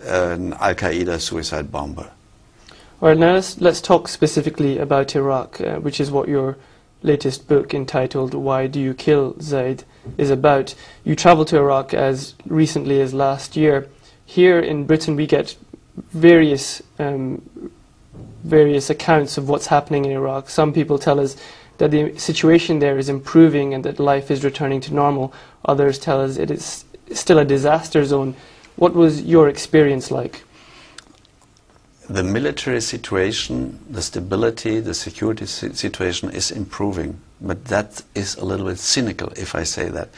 an Al-Qaeda suicide bomber. All right, now let's talk specifically about Iraq, which is what your latest book entitled Why Do You Kill Zaid is about. You travelled to Iraq as recently as last year. Here in Britain we get various accounts of what's happening in Iraq. Some people tell us that the situation there is improving and that life is returning to normal. Others tell us it is still a disaster zone. What was your experience like? The military situation, the stability, the security situation is improving, but that is a little bit cynical if I say that.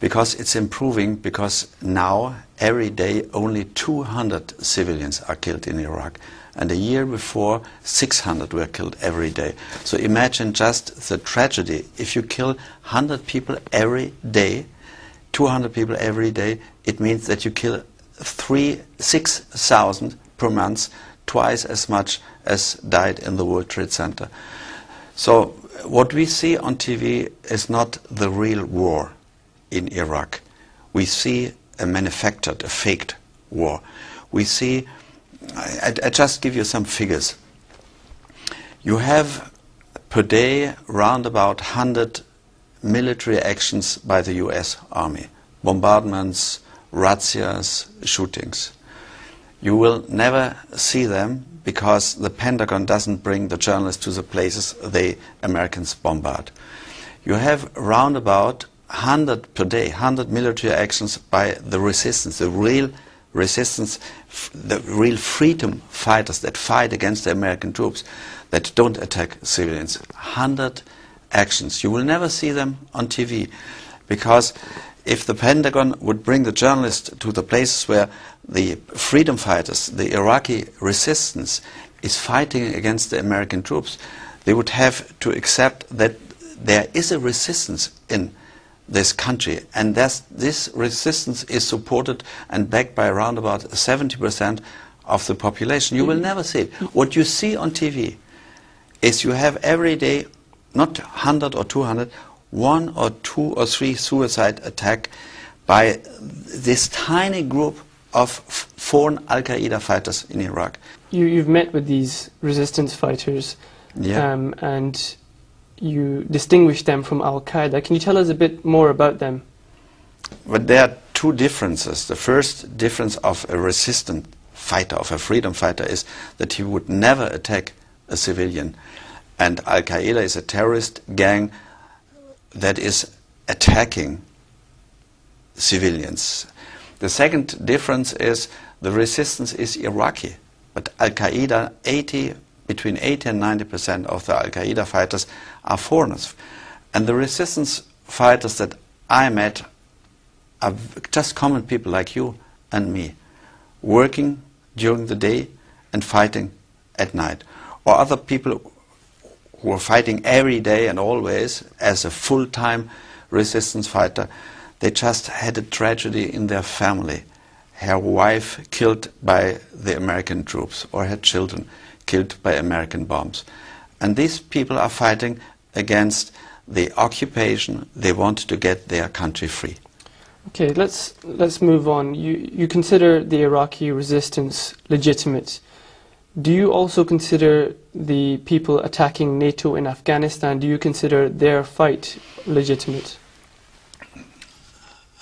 Because it's improving because now, every day, only 200 civilians are killed in Iraq. And a year before, 600 were killed every day. So imagine just the tragedy. If you kill 100 people every day, 200 people every day, it means that you kill 6,000 per month, twice as much as died in the World Trade Center. So what we see on TV is not the real war in Iraq. We see a manufactured, a faked war. We see, I just give you some figures. You have per day round about 100 military actions by the US Army. Bombardments, razzias, shootings. You will never see them because the Pentagon doesn't bring the journalists to the places the Americans bombard. You have round about 100 per day, 100 military actions by the resistance, the real resistance, the real freedom fighters that fight against the American troops, that don't attack civilians. 100 actions. You will never see them on TV because if the Pentagon would bring the journalists to the places where the freedom fighters, the Iraqi resistance, is fighting against the American troops, they would have to accept that there is a resistance in this country, and this resistance is supported and backed by around about 70% of the population. You will never see it. What you see on TV is you have every day, not 100 or 200, 1 or 2 or 3 suicide attacks by this tiny group of foreign Al-Qaeda fighters in Iraq. You've met with these resistance fighters, yeah. And you distinguish them from Al-Qaeda. Can you tell us a bit more about them? But there are two differences. The first difference of a resistant fighter, of a freedom fighter, is that he would never attack a civilian. And Al-Qaeda is a terrorist gang that is attacking civilians. The second difference is the resistance is Iraqi, but Al-Qaeda, between 80 and 90% of the Al-Qaeda fighters are foreigners. And the resistance fighters that I met are just common people like you and me, working during the day and fighting at night. Or other people who are fighting every day and always as a full-time resistance fighter. They just had a tragedy in their family. Her wife killed by the American troops, or her children killed by American bombs. And these people are fighting against the occupation. They want to get their country free. Okay, let's move on. You consider the Iraqi resistance legitimate. Do you also consider the people attacking NATO in Afghanistan, do you consider their fight legitimate?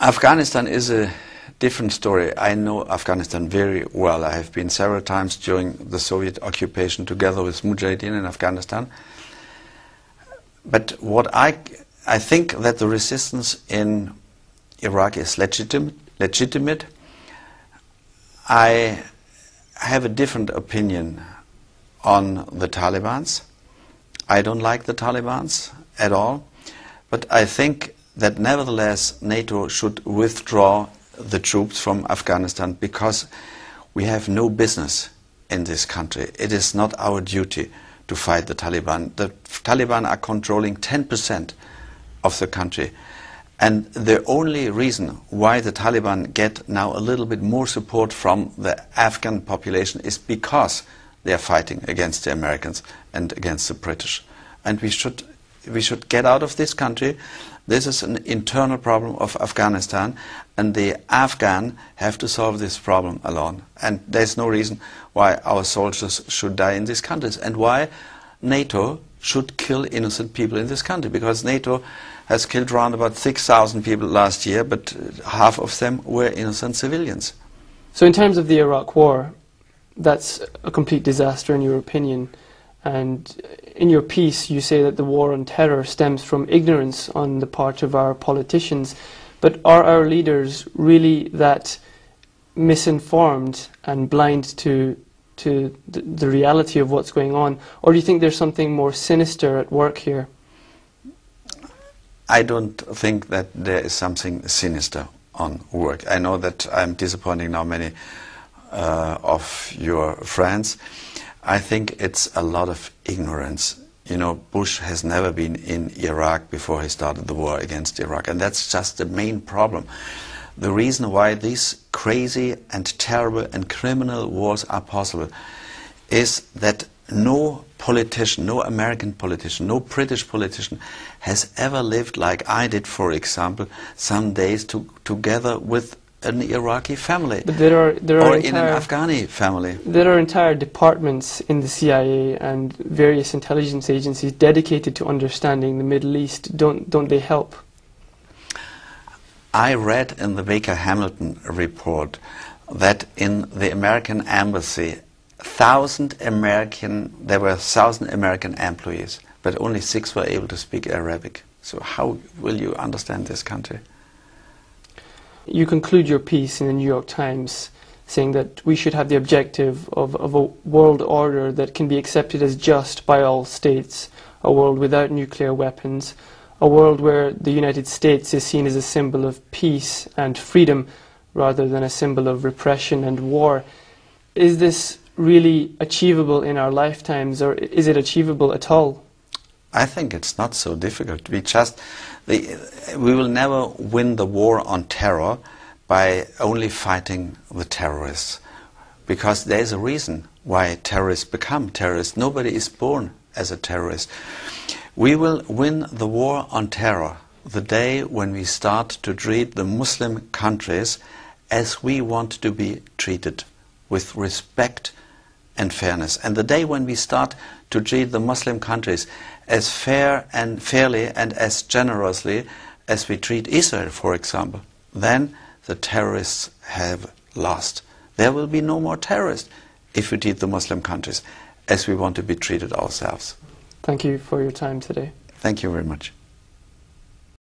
Afghanistan is a different story. I know Afghanistan very well. I have been several times during the Soviet occupation together with Mujahideen in Afghanistan. But what I think that the resistance in Iraq is legitimate. I have a different opinion on the Taliban. I don't like the Taliban at all, but I think that nevertheless NATO should withdraw the troops from Afghanistan because we have no business in this country. It is not our duty to fight the Taliban. The Taliban are controlling 10% of the country. And the only reason why the Taliban get now a little bit more support from the Afghan population is because they are fighting against the Americans and against the British. And we should We should get out of this country. This is an internal problem of Afghanistan, and the Afghan have to solve this problem alone. And there's no reason why our soldiers should die in these countries, and why NATO should kill innocent people in this country, because NATO has killed around about 6,000 people last year, but half of them were innocent civilians. So in terms of the Iraq War, that's a complete disaster in your opinion, and in your piece you say that the war on terror stems from ignorance on the part of our politicians. But are our leaders really that misinformed and blind to the reality of what's going on, or do you think there's something more sinister at work here? I don't think that there is something sinister on work. I know that I'm disappointing now many of your friends. I think it's a lot of ignorance. You know, Bush has never been in Iraq before he started the war against Iraq, and that's just the main problem. The reason why these crazy and terrible and criminal wars are possible is that no politician, no American politician, no British politician has ever lived like I did, for example, some days together with an Iraqi family, but there are or in an Afghani family. There are entire departments in the CIA and various intelligence agencies dedicated to understanding the Middle East. Don't they help? I read in the Baker Hamilton report that in the American embassy, there were 1,000 American employees, but only 6 were able to speak Arabic. So how will you understand this country? You conclude your piece in the New York Times saying that we should have the objective of a world order that can be accepted as just by all states, a world without nuclear weapons, a world where the United States is seen as a symbol of peace and freedom rather than a symbol of repression and war. Is this really achievable in our lifetimes, or is it achievable at all? I think it's not so difficult. We will never win the war on terror by only fighting the terrorists, because there is a reason why terrorists become terrorists. Nobody is born as a terrorist. We will win the war on terror the day when we start to treat the Muslim countries as we want to be treated, with respect and fairness. And the day when we start to treat the Muslim countries as fairly and as generously as we treat Israel, for example, then the terrorists have lost. There will be no more terrorists if we treat the Muslim countries as we want to be treated ourselves. Thank you for your time today. Thank you very much.